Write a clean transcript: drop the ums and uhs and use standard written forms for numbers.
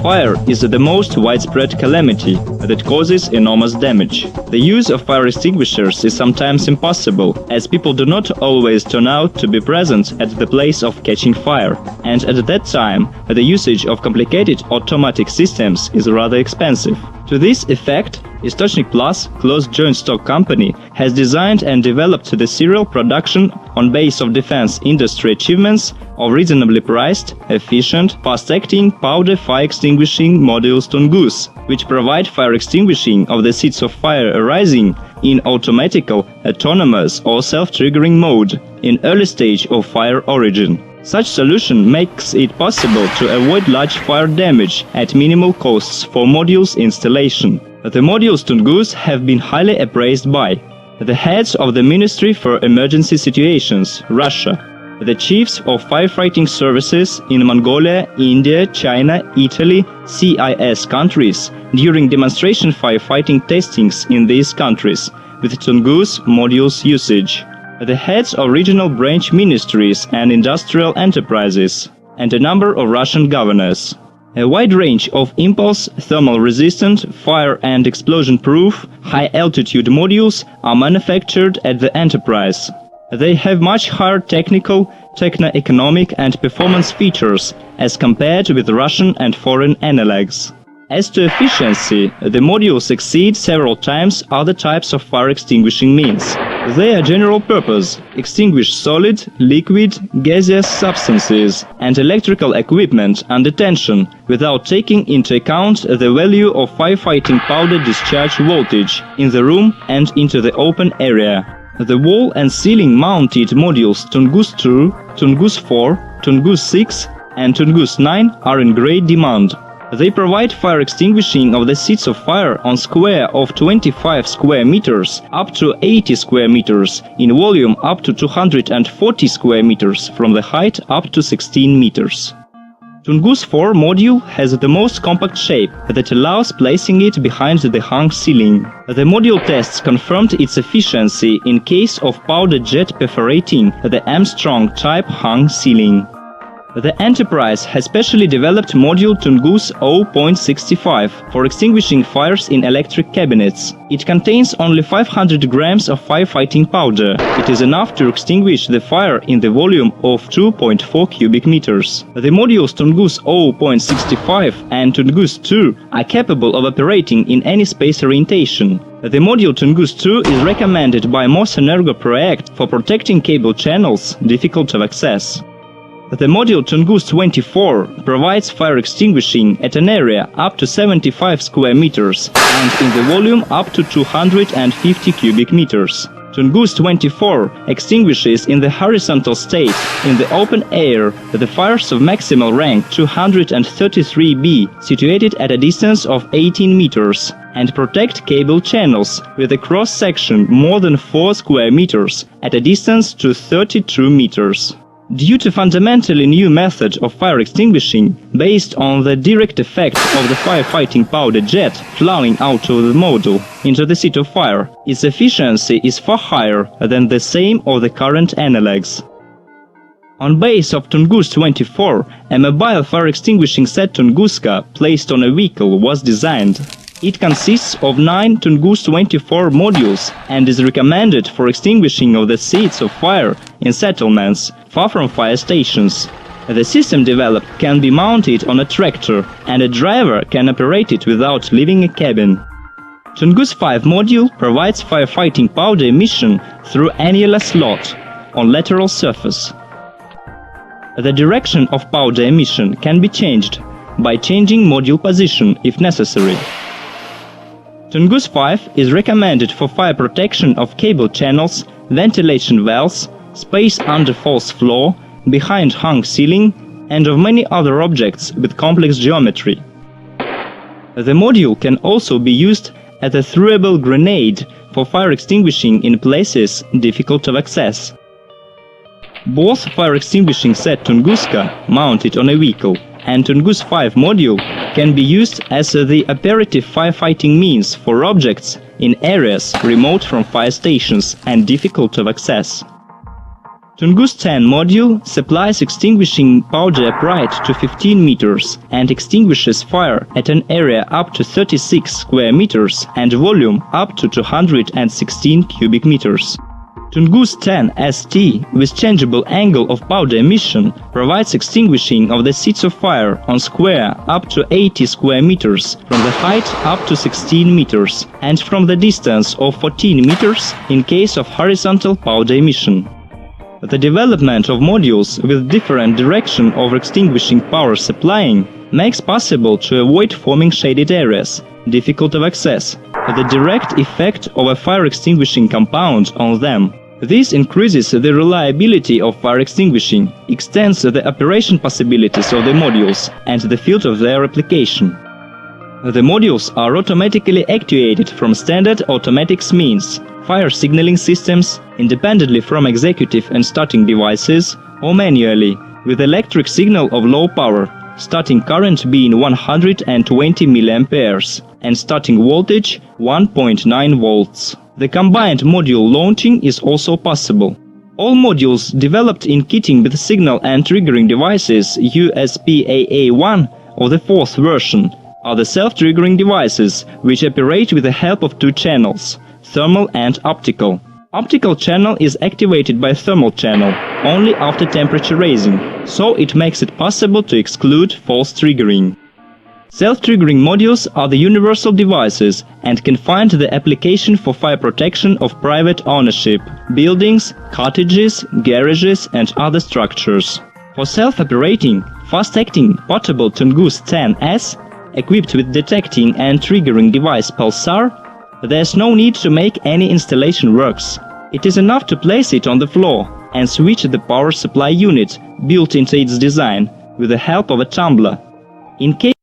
Fire is the most widespread calamity that causes enormous damage. The use of fire extinguishers is sometimes impossible, as people do not always turn out to be present at the place of catching fire, and at that time the usage of complicated automatic systems is rather expensive. To this effect, Источник Plus, closed joint stock company, has designed and developed the serial production on base of defense industry achievements of reasonably priced, efficient, fast-acting powder fire extinguishing modules Tungus, which provide fire extinguishing of the seeds of fire arising in automatical, autonomous or self-triggering mode in early stage of fire origin. Such solution makes it possible to avoid large fire damage at minimal costs for modules installation. The modules Tungus have been highly appraised by the heads of the Ministry for Emergency Situations, Russia, the chiefs of firefighting services in Mongolia, India, China, Italy, CIS countries during demonstration firefighting testings in these countries with Tungus modules usage, the heads of regional branch ministries and industrial enterprises, and a number of Russian governors. A wide range of impulse, thermal-resistant, fire- and explosion-proof, high-altitude modules are manufactured at the enterprise. They have much higher technical, techno-economic and performance features as compared with Russian and foreign analogs. As to efficiency, the modules exceed several times other types of fire extinguishing means. They are general purpose, extinguish solid, liquid, gaseous substances and electrical equipment under tension without taking into account the value of firefighting powder discharge voltage in the room and into the open area. The wall and ceiling mounted modules Tungus 2, Tungus 4, Tungus 6 and Tungus 9 are in great demand. They provide fire extinguishing of the seeds of fire on square of 25 square meters up to 80 square meters, in volume up to 240 square meters, from the height up to 16 meters. Tungus 4 module has the most compact shape that allows placing it behind the hung ceiling. The module tests confirmed its efficiency in case of powder jet perforating the Armstrong type hung ceiling. The enterprise has specially developed module Tungus 0.65 for extinguishing fires in electric cabinets. It contains only 500 grams of firefighting powder. It is enough to extinguish the fire in the volume of 2.4 cubic meters. The modules Tungus 0.65 and Tungus 2 are capable of operating in any space orientation. The module Tungus 2 is recommended by Mosenergo Project for protecting cable channels difficult of access. The module Tungus 24 provides fire extinguishing at an area up to 75 square meters and in the volume up to 250 cubic meters. Tungus 24 extinguishes in the horizontal state in the open air the fires of maximal rank 233B situated at a distance of 18 meters and protect cable channels with a cross-section more than 4 square meters at a distance to 32 meters. Due to fundamentally new method of fire extinguishing based on the direct effect of the firefighting powder jet flowing out of the module into the seat of fire, its efficiency is far higher than the same of the current analogs. On base of Tungus 24, a mobile fire extinguishing set Tunguska placed on a vehicle was designed. It consists of 9 Tungus 24 modules and is recommended for extinguishing of the seeds of fire in settlements far from fire stations. The system developed can be mounted on a tractor and a driver can operate it without leaving a cabin. Tungus 5 module provides firefighting powder emission through annular slot on lateral surface. The direction of powder emission can be changed by changing module position if necessary. Tungus 5 is recommended for fire protection of cable channels, ventilation valves, space under false floor, behind hung ceiling, and of many other objects with complex geometry. The module can also be used as a throwable grenade for fire extinguishing in places difficult of access. Both fire extinguishing set Tunguska mounted on a vehicle and Tungus 5 module can be used as the operative firefighting means for objects in areas remote from fire stations and difficult of access. Tungus 10 module supplies extinguishing powder upright to 15 meters and extinguishes fire at an area up to 36 square meters and volume up to 216 cubic meters. Tungus 10 ST with changeable angle of powder emission provides extinguishing of the seeds of fire on square up to 80 square meters, from the height up to 16 meters and from the distance of 14 meters in case of horizontal powder emission. The development of modules with different direction of extinguishing power supplying makes possible to avoid forming shaded areas, difficult of access, the direct effect of a fire extinguishing compound on them. This increases the reliability of fire extinguishing, extends the operation possibilities of the modules and the field of their application. The modules are automatically actuated from standard automatics means, fire signaling systems, independently from executive and starting devices, or manually, with electric signal of low power, starting current being 120 mA and starting voltage 1.9 volts. The combined module launching is also possible. All modules developed in kitting with signal and triggering devices USP-AA1 or the 4th version are the self-triggering devices which operate with the help of two channels, thermal and optical. Optical channel is activated by thermal channel only after temperature raising, so it makes it possible to exclude false triggering. Self-triggering modules are the universal devices and can find the application for fire protection of private ownership, buildings, cottages, garages and other structures. For self-operating, fast-acting portable Tungus 10S, equipped with detecting and triggering device Pulsar, there's no need to make any installation works. It is enough to place it on the floor and switch the power supply unit built into its design with the help of a tumbler. In case